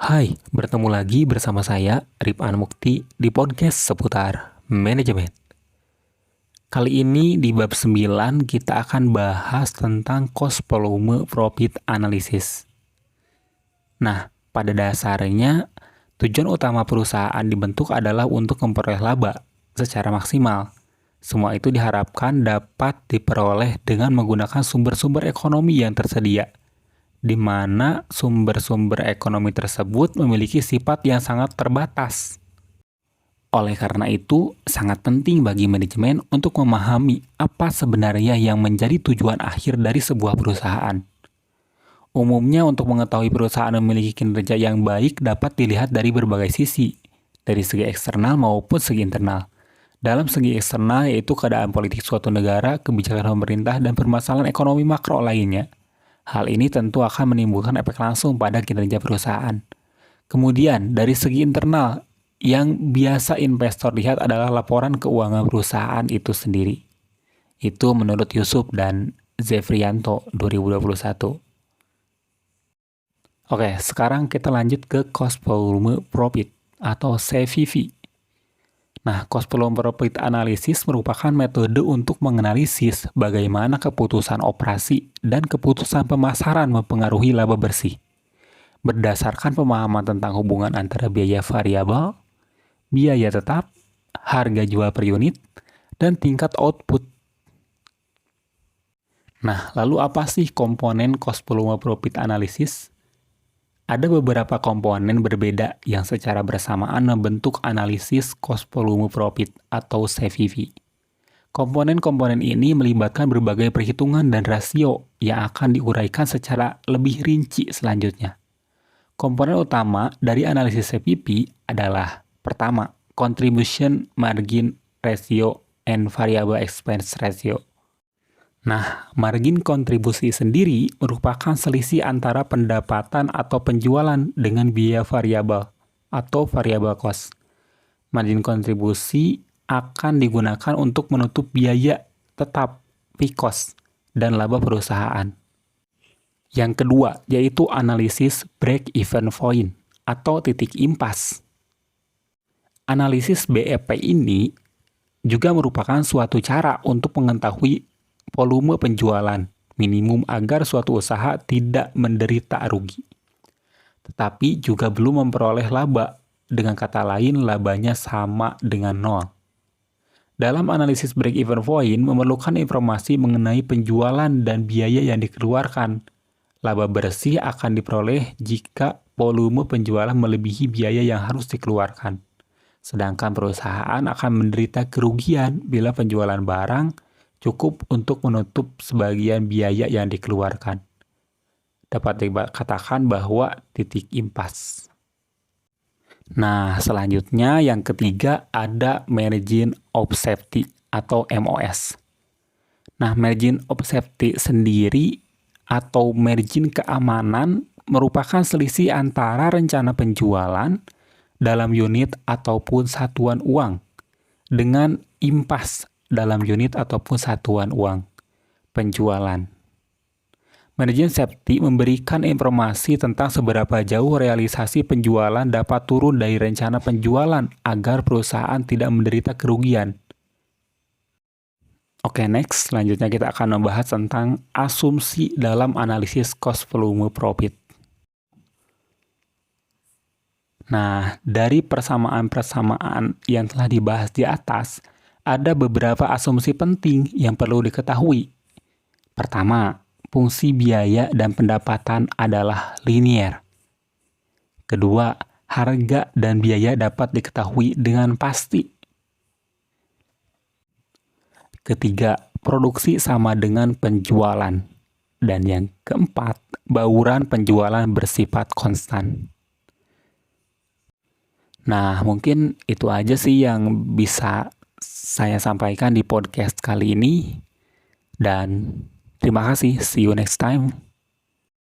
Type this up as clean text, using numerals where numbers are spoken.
Hai, bertemu lagi bersama saya, Rifan Mukti, di podcast seputar manajemen. Kali ini di bab 9 kita akan bahas tentang cost volume profit analysis. Nah, pada dasarnya tujuan utama perusahaan dibentuk adalah untuk memperoleh laba secara maksimal. Semua itu diharapkan dapat diperoleh dengan menggunakan sumber-sumber ekonomi yang tersedia, di mana sumber-sumber ekonomi tersebut memiliki sifat yang sangat terbatas. Oleh karena itu, sangat penting bagi manajemen untuk memahami apa sebenarnya yang menjadi tujuan akhir dari sebuah perusahaan. Umumnya untuk mengetahui perusahaan memiliki kinerja yang baik dapat dilihat dari berbagai sisi, dari segi eksternal maupun segi internal. Dalam segi eksternal yaitu keadaan politik suatu negara, kebijakan pemerintah, dan permasalahan ekonomi makro lainnya. Hal ini tentu akan menimbulkan efek langsung pada kinerja perusahaan. Kemudian, dari segi internal, yang biasa investor lihat adalah laporan keuangan perusahaan itu sendiri. Itu menurut Yusuf dan Zefrianto 2021. Oke, sekarang kita lanjut ke cost volume profit atau CVP. Nah, cost volume profit analysis merupakan metode untuk menganalisis bagaimana keputusan operasi dan keputusan pemasaran mempengaruhi laba bersih. Berdasarkan pemahaman tentang hubungan antara biaya variabel, biaya tetap, harga jual per unit, dan tingkat output. Nah, lalu apa sih komponen cost volume profit analysis? Ada beberapa komponen berbeda yang secara bersamaan membentuk analisis cost volume profit atau CVP. Komponen-komponen ini melibatkan berbagai perhitungan dan rasio yang akan diuraikan secara lebih rinci selanjutnya. Komponen utama dari analisis CVP adalah pertama, contribution margin ratio and variable expense ratio. Nah, margin kontribusi sendiri merupakan selisih antara pendapatan atau penjualan dengan biaya variabel atau variable cost. Margin kontribusi akan digunakan untuk menutup biaya tetap, fixed cost, dan laba perusahaan. Yang kedua, yaitu analisis break-even point atau titik impas. Analisis BEP ini juga merupakan suatu cara untuk mengetahui volume penjualan minimum agar suatu usaha tidak menderita rugi, tetapi juga belum memperoleh laba. Dengan kata lain, labanya sama dengan nol. Dalam analisis break-even point memerlukan informasi mengenai penjualan dan biaya yang dikeluarkan. Laba bersih akan diperoleh jika volume penjualan melebihi biaya yang harus dikeluarkan. Sedangkan perusahaan akan menderita kerugian bila penjualan barang cukup untuk menutup sebagian biaya yang dikeluarkan. Dapat dikatakan bahwa titik impas. Nah, selanjutnya yang ketiga ada margin of safety atau MOS. Nah, margin of safety sendiri atau margin keamanan merupakan selisih antara rencana penjualan dalam unit ataupun satuan uang dengan impas dalam unit ataupun satuan uang penjualan. Margin safety memberikan informasi tentang seberapa jauh realisasi penjualan dapat turun dari rencana penjualan agar perusahaan tidak menderita kerugian. Oke, next. Selanjutnya kita akan membahas tentang asumsi dalam analisis cost volume profit. Nah, dari persamaan-persamaan yang telah dibahas di atas, ada beberapa asumsi penting yang perlu diketahui. Pertama, fungsi biaya dan pendapatan adalah linear. Kedua, harga dan biaya dapat diketahui dengan pasti. Ketiga, produksi sama dengan penjualan. Dan yang keempat, bauran penjualan bersifat konstan. Nah, mungkin itu aja sih yang bisa saya sampaikan di podcast kali ini. Dan terima kasih. See you next time.